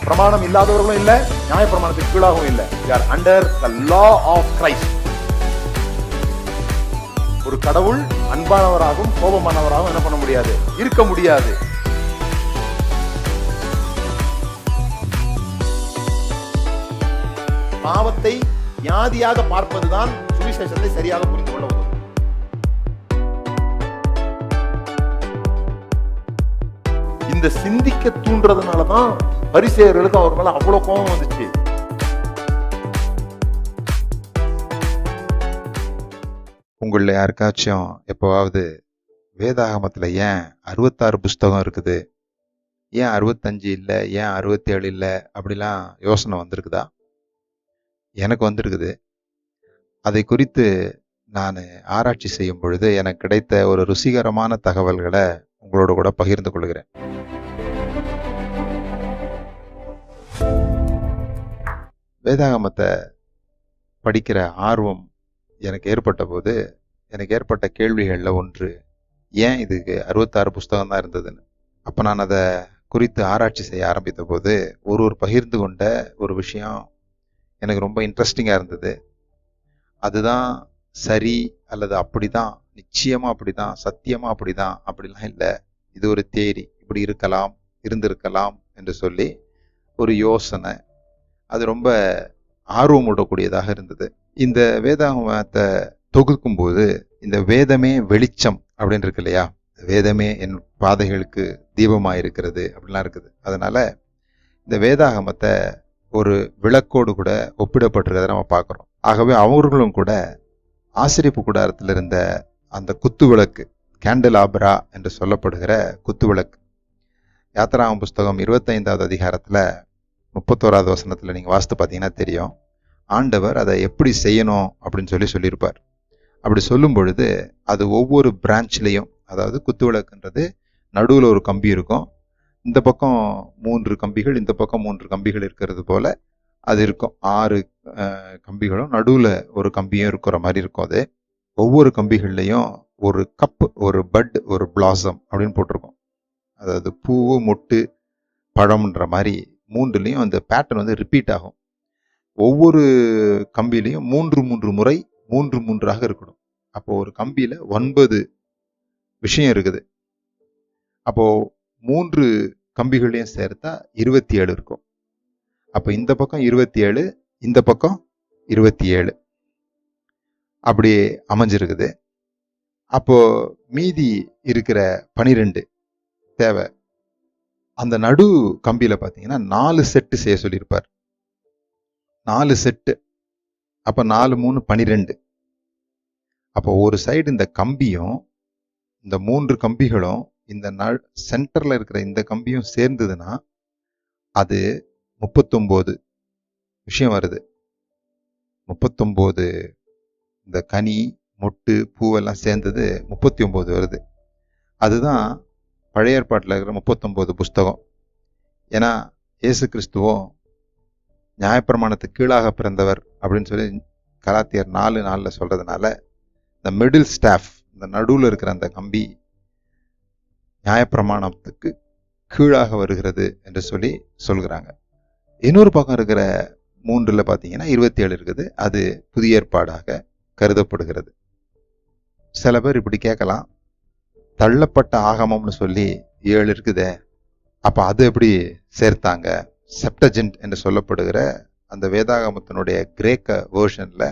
பிரமாணம் இல்லாதவர்களும் இல்ல, நியாய பிரமாணத்துக்கு கீழாகவும் இல்ல. we are under the law of Christ. ஒரு கடவுள் அன்பானவராகவும் கோபமானவராகவும் என்ன பண்ண முடியாது, இருக்க முடியாது. பாவத்தை வியாதியாக பார்ப்பதுதான் சுவிசேஷத்தை சரியாக புரிந்து கொள்ள உதவும். இந்த சிந்திக்க தூண்டுறதுனாலதான் பரிசேயர்களுக்கு அவர் மேல அவ்வளவு கோபம் வந்துச்சு. உங்களில் யாருக்காச்சும் எப்போவாவது வேதாகமத்தில் ஏன் 66 புஸ்தகம் இருக்குது, ஏன் 65 இல்லை, ஏன் 67 இல்லை அப்படிலாம் யோசனை வந்திருக்குதா? எனக்கு வந்திருக்குது. அதை குறித்து நான் ஆராய்ச்சி செய்யும் பொழுது எனக்கு கிடைத்த ஒரு ருசிகரமான தகவல்களை உங்களோட கூட பகிர்ந்து கொள்கிறேன். வேதாகமத்தை படிக்கிற ஆர்வம் எனக்கு ஏற்பட்ட போது எனக்கு ஏற்பட்ட கேள்விகளில் ஒன்று, ஏன் இதுக்கு 66 புஸ்தகம் தான் இருந்ததுன்னு. அப்போ நான் அதை குறித்து ஆராய்ச்சி செய்ய ஆரம்பித்த போது ஒரு பகிர்ந்து கொண்ட ஒரு விஷயம் எனக்கு ரொம்ப இன்ட்ரெஸ்டிங்காக இருந்தது. அதுதான் சரி அல்லது அப்படிதான், நிச்சயமாக அப்படிதான், சத்தியமாக அப்படிதான் அப்படிலாம் இல்லை, இது ஒரு தேரி, இப்படி இருக்கலாம், இருந்திருக்கலாம் என்று சொல்லி ஒரு யோசனை. அது ரொம்ப ஆர்வமூட்டக்கூடியதாக இருந்தது. இந்த வேதாகமத்தை தொகுக்கும்போது இந்த வேதமே வெளிச்சம் அப்படின்னு இருக்கு இல்லையா, வேதமே என் பாதைகளுக்கு தீபமாக இருக்கிறது அப்படிலாம் இருக்குது. அதனால இந்த வேதாகமத்தை ஒரு விளக்கோடு கூட ஒப்பிடப்பட்டிருக்கிறத நம்ம பார்க்குறோம். ஆகவே அவர்களும் கூட ஆசிரியப்பு கூடாரத்தில் இருந்த அந்த குத்து விளக்கு, கேண்டில் ஆபரா என்று சொல்லப்படுகிற குத்து விளக்கு, யாத்திராகம புஸ்தகம் 25வது அதிகாரத்தில் 31வது வசனத்தில் நீங்கள் வாசித்து பார்த்தீங்கன்னா தெரியும், ஆண்டவர் அதை எப்படி செய்யணும் அப்படின்னு சொல்லியிருப்பார். அப்படி சொல்லும் பொழுது அது ஒவ்வொரு பிரான்ச்லேயும், அதாவது குத்து விளக்குன்றது நடுவில் ஒரு கம்பி இருக்கும், இந்த பக்கம் 3 கம்பிகள், இந்த பக்கம் 3 கம்பிகள் இருக்கிறது போல அது இருக்கும். 6 கம்பிகளும் நடுவில் ஒரு கம்பியும் இருக்கிற மாதிரி இருக்கும். அது ஒவ்வொரு கம்பிகள்லையும் ஒரு கப், ஒரு பட், ஒரு பிளாசம் அப்படின்னு போட்டிருக்கும். அதாவது பூவு, மொட்டு, பழம்ன்ற மாதிரி 3லையும் அந்த பேட்டர்ன் வந்து ரிப்பீட் ஆகும். ஒவ்வொரு கம்பிலையும் 3 முறை 3 இருக்கணும். அப்போ ஒரு கம்பியில 9 விஷயம் இருக்குது. அப்போ 3 கம்பிகளையும் சேர்த்தா 27 இருக்கும். அப்போ இந்த பக்கம் 27, இந்த பக்கம் 27 அப்படி அமைஞ்சிருக்குது. அப்போ மீதி இருக்கிற 12 தேவை. அந்த நடு கம்பியில பார்த்தீங்கன்னா 4 செட்டு செய்ய சொல்லியிருப்பார். 4 செட்டு. அப்போ 4 3 12. அப்போ ஒரு சைடு இந்த கம்பியும் இந்த 3 கம்பிகளும் இந்த சென்டர்ல இருக்கிற இந்த கம்பியும் சேர்ந்ததுன்னா அது 39 விஷயம் வருது. 39 இந்த கனி, மொட்டு, பூவெல்லாம் சேர்ந்தது 39 வருது. அதுதான் பழைய ஏற்பாட்டில் இருக்கிற 39 புஸ்தகம். ஏன்னா இயேசு கிறிஸ்துவும் நியாயப்பிரமாணத்துக்கு கீழாக பிறந்தவர் அப்படின்னு சொல்லி கலாத்தியர் 4:4 சொல்றதுனால இந்த மிடில் ஸ்டாஃப், இந்த நடுவில் இருக்கிற அந்த கம்பி நியாயப்பிரமாணத்துக்கு கீழாக வருகிறது என்று சொல்கிறாங்க. இன்னொரு பக்கம் இருக்கிற 3ல் பார்த்தீங்கன்னா 27 இருக்குது. அது புதிய ஏற்பாடாக கருதப்படுகிறது. சில பேர் இப்படி கேட்கலாம், தள்ளப்பட்ட ஆகமம்னு சொல்லி 7 இருக்குதே, அப்போ அது எப்படி சேர்த்தாங்க? செப்டஜென்ட் என்று சொல்லப்படுகிற அந்த வேதாகமத்தினுடைய கிரேக்க வேர்ஷன்ல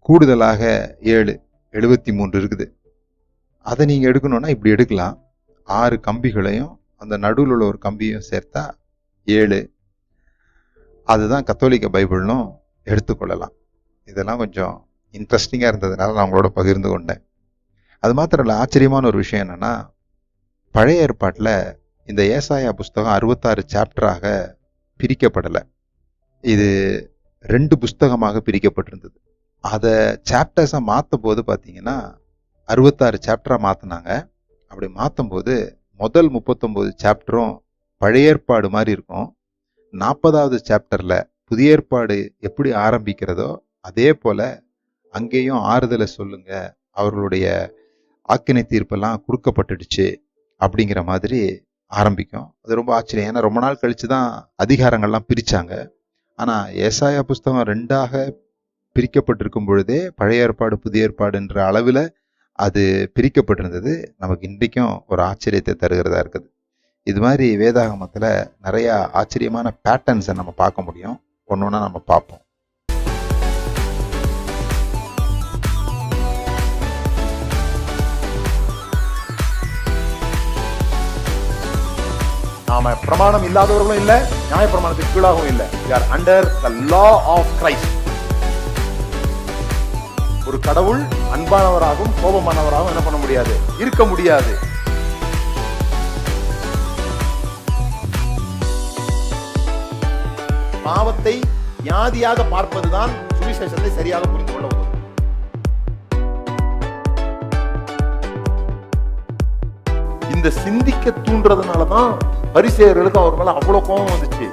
கூடுதலாக 73 இருக்குது. அதை நீங்க எடுக்கணும்னா இப்படி எடுக்கலாம். 6 கம்பிகளையும் அந்த நடுவில் உள்ள ஒரு கம்பியும் சேர்த்தா 7. அதுதான் கத்தோலிக்க பைபிள்னும் எடுத்துக்கொள்ளலாம். இதெல்லாம் கொஞ்சம் இன்ட்ரெஸ்டிங்காக இருந்ததுனால நான் உங்களோட பகிர்ந்து கொண்டேன். அது மாத்திரம் இல்லை, ஆச்சரியமான ஒரு விஷயம் என்னன்னா, பழைய ஏற்பாட்டில் இந்த ஏசாயா புஸ்தகம் 66 சாப்டராக பிரிக்கப்படலை. இது 2 புஸ்தகமாக பிரிக்கப்பட்டிருந்தது. அதை சாப்டர்ஸாக மாற்றும் போது பார்த்தீங்கன்னா 66 சாப்டராக மாற்றினாங்க. அப்படி மாற்றும் போது முதல் 39 சாப்டரும் பழைய ஏற்பாடு மாதிரி இருக்கும். 40வது சாப்டர்ல புதிய ஏற்பாடு எப்படி ஆரம்பிக்கிறதோ அதே போல அங்கேயும் ஆறுதலை சொல்லுங்க, அவர்களுடைய ஆக்கினை தீர்ப்பெல்லாம் கொடுக்கப்பட்டுடுச்சு அப்படிங்கிற மாதிரி ஆரம்பிக்கும். அது ரொம்ப ஆச்சரியம். ஏன்னா ரொம்ப நாள் கழிச்சு தான் அதிகாரங்கள்லாம் பிரிச்சாங்க. ஆனா ஏசாயா புஸ்தகம் 2ஆக பிரிக்கப்பட்டிருக்கும் பொழுதே பழைய ஏற்பாடு புதிய ஏற்பாடுன்ற அளவில் அது பிரிக்கப்பட்டிருந்தது. நமக்கு இன்றைக்கும் ஒரு ஆச்சரியத்தை தருகிறதா இருக்குது. இது மாதிரி வேதாகமத்தில் நிறையா ஆச்சரியமான பேட்டர்ன்ஸை நம்ம பார்க்க முடியும். ஒன்று ஒன்றா நம்ம பார்ப்போம். நாம பிரமாணம் இல்லாதவர்களும் இல்ல, நியாய பிரமாணத்துக்கு கீழாகவும் இல்ல. we are under the law of Christ. ஒரு கடவுள் அன்பானவராகவும் கோபமானவராகவும் என்ன பண்ண முடியாது, இருக்க முடியாது. பாவத்தை வியாதியாக பார்ப்பதுதான் சுவிசேஷத்தை சரியாக புரிந்து கொள்ள உதவும். இந்த சிந்திக்க தூண்டுறதுனாலதான் பரிசேயர்களுக்கு அவர் மேல அவ்வளவு கோபம் வந்துச்சு.